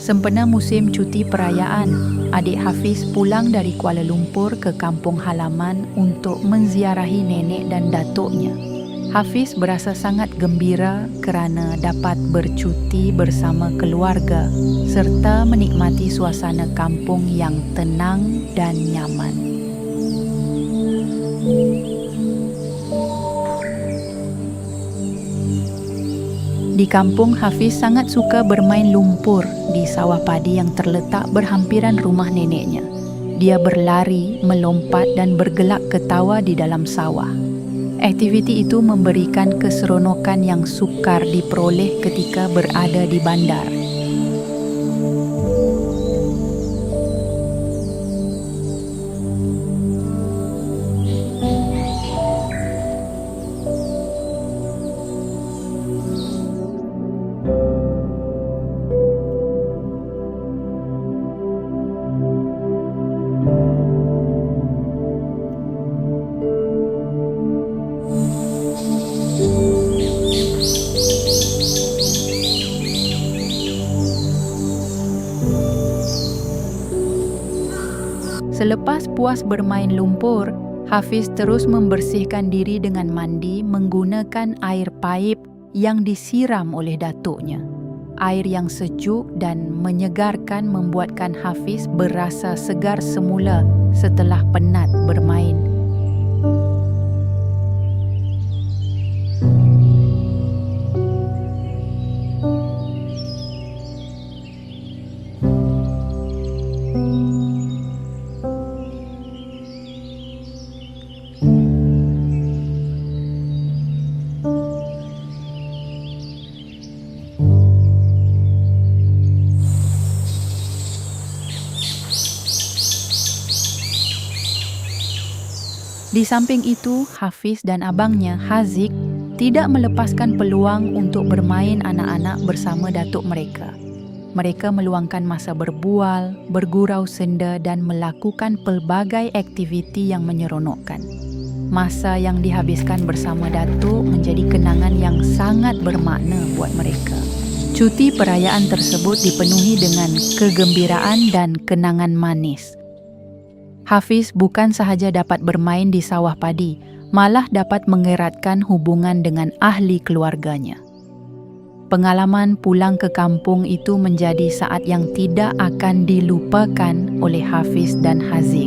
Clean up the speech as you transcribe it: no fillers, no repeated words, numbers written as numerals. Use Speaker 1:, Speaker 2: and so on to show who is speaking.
Speaker 1: Sempena musim cuti perayaan, adik Hafiz pulang dari Kuala Lumpur ke kampung halaman untuk menziarahi nenek dan datuknya. Hafiz berasa sangat gembira kerana dapat bercuti bersama keluarga serta menikmati suasana kampung yang tenang dan nyaman. Di kampung, Hafiz sangat suka bermain lumpur di sawah padi yang terletak berhampiran rumah neneknya. Dia berlari, melompat dan bergelak ketawa di dalam sawah. Aktiviti itu memberikan keseronokan yang sukar diperoleh ketika berada di bandar. Selepas puas bermain lumpur, Hafiz terus membersihkan diri dengan mandi menggunakan air paip yang disiram oleh datuknya. Air yang sejuk dan menyegarkan membuatkan Hafiz berasa segar semula setelah penat bermain. Di samping itu, Hafiz dan abangnya, Haziq, tidak melepaskan peluang untuk bermain anak-anak bersama datuk mereka. Mereka meluangkan masa berbual, bergurau senda dan melakukan pelbagai aktiviti yang menyeronokkan. Masa yang dihabiskan bersama datuk menjadi kenangan yang sangat bermakna buat mereka. Cuti perayaan tersebut dipenuhi dengan kegembiraan dan kenangan manis. Hafiz bukan sahaja dapat bermain di sawah padi, malah dapat mengeratkan hubungan dengan ahli keluarganya. Pengalaman pulang ke kampung itu menjadi saat yang tidak akan dilupakan oleh Hafiz dan Haziq.